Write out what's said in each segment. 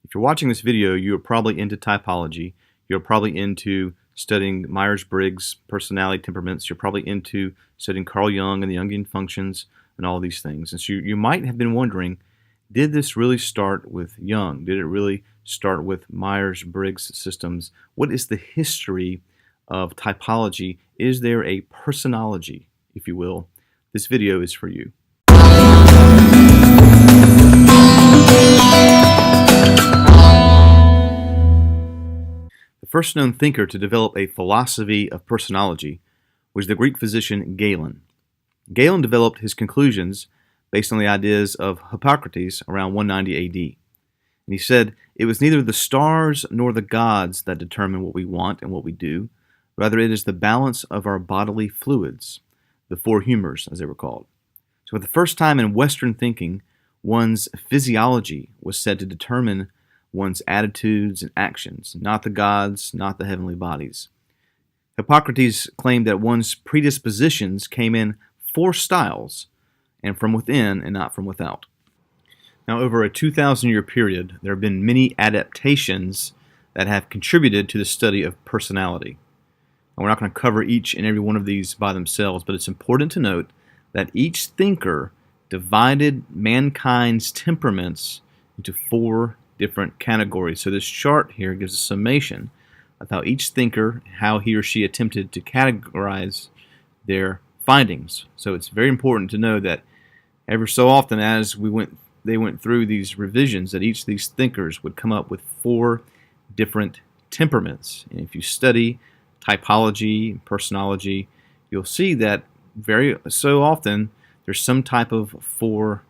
If you're watching this video, you are probably into typology. You're probably into studying Myers-Briggs personality temperaments. You're probably into studying Carl Jung and the Jungian functions and all these things. And so you might have been wondering, did this really start with Jung? Did it really start with Myers-Briggs systems? What is the history of typology? Is there a personology, if you will? This video is for you. The first known thinker to develop a philosophy of personology was the Greek physician Galen. Galen developed his conclusions based on the ideas of Hippocrates around 190 AD. And he said, "It was neither the stars nor the gods that determine what we want and what we do. Rather, it is the balance of our bodily fluids, the four humors, as they were called." So for the first time in Western thinking, one's physiology was said to determine one's attitudes and actions, not the gods, not the heavenly bodies. Hippocrates claimed that one's predispositions came in four styles, and from within and not from without. Now, over a 2,000-year period, there have been many adaptations that have contributed to the study of personality. And we're not going to cover each and every one of these by themselves, but it's important to note that each thinker divided mankind's temperaments into four different categories. So this chart here gives a summation of how each thinker, how he or she attempted to categorize their findings. So it's very important to know that ever so often as they went through these revisions, that each of these thinkers would come up with four different temperaments. And if you study typology, personology, you'll see that very so often there's some type of four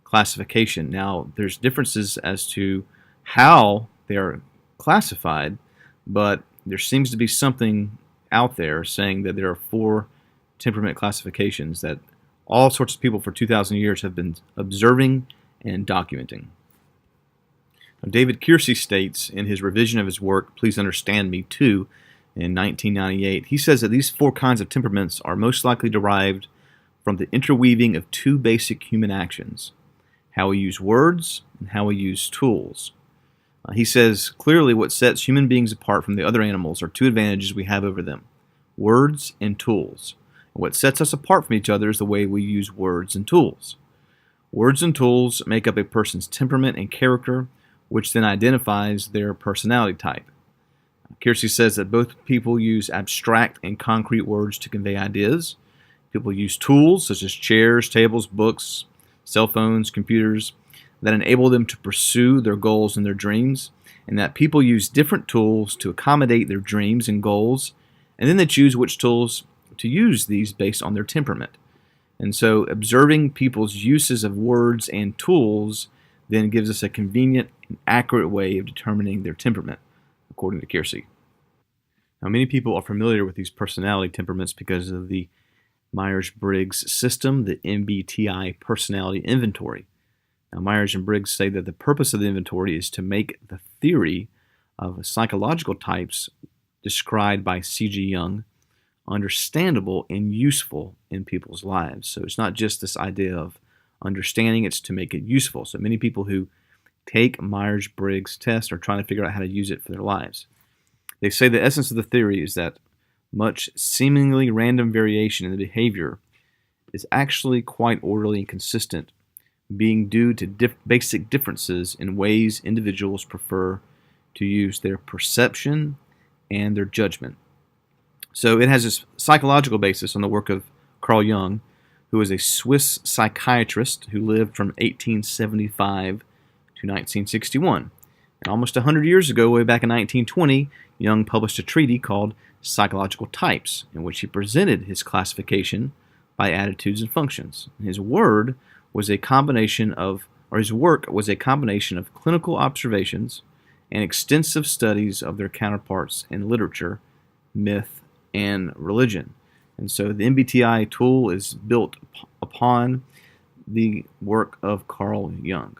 classification. Now, there's differences as to how they are classified, but there seems to be something out there saying that there are four temperament classifications that all sorts of people for 2,000 years have been observing and documenting. Now, David Keirsey states in his revision of his work, Please Understand Me 2, in 1998, he says that these four kinds of temperaments are most likely derived from the interweaving of two basic human actions: how we use words and how we use tools. He says, clearly what sets human beings apart from the other animals are two advantages we have over them: words and tools. And what sets us apart from each other is the way we use words and tools. Words and tools make up a person's temperament and character, which then identifies their personality type. Keirsey says that both people use abstract and concrete words to convey ideas. People use tools such as chairs, tables, books, cell phones, computers, that enable them to pursue their goals and their dreams, and that people use different tools to accommodate their dreams and goals, and then they choose which tools to use these based on their temperament. And so observing people's uses of words and tools then gives us a convenient and accurate way of determining their temperament, according to Keirsey. Now, many people are familiar with these personality temperaments because of the Myers-Briggs system, the MBTI personality inventory. Now, Myers and Briggs say that the purpose of the inventory is to make the theory of psychological types described by C.G. Jung understandable and useful in people's lives. So it's not just this idea of understanding, it's to make it useful. So many people who take Myers-Briggs test are trying to figure out how to use it for their lives. They say the essence of the theory is that much seemingly random variation in the behavior is actually quite orderly and consistent, being due to basic differences in ways individuals prefer to use their perception and their judgment. So it has this psychological basis on the work of Carl Jung, who was a Swiss psychiatrist who lived from 1875 to 1961. And almost 100 years ago, way back in 1920, Jung published a treatise called Psychological Types, in which he presented his classification by attitudes and functions. His work was a combination of clinical observations and extensive studies of their counterparts in literature, myth, and religion. And so the MBTI tool is built upon the work of Carl Jung.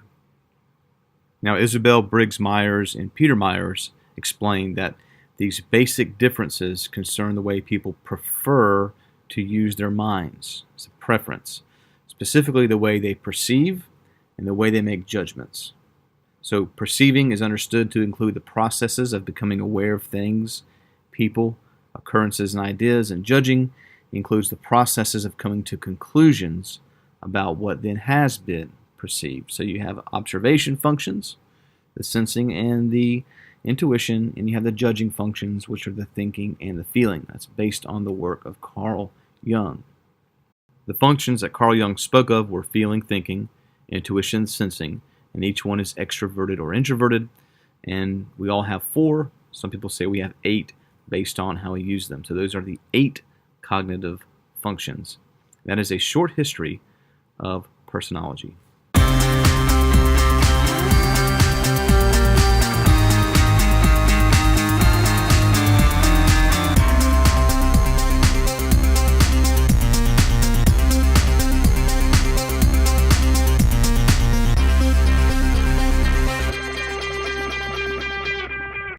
Now, Isabel Briggs Myers and Peter Myers explained that these basic differences concern the way people prefer to use their minds. It's a preference, specifically the way they perceive and the way they make judgments. So perceiving is understood to include the processes of becoming aware of things, people, occurrences, and ideas, and judging includes the processes of coming to conclusions about what then has been perceived. So you have observation functions, the sensing and the intuition, and you have the judging functions, which are the thinking and the feeling. That's based on the work of Carl Jung. The functions that Carl Jung spoke of were feeling, thinking, intuition, sensing, and each one is extroverted or introverted, and we all have 4. Some people say we have 8 based on how we use them. So those are the 8 cognitive functions. That is a short history of personology.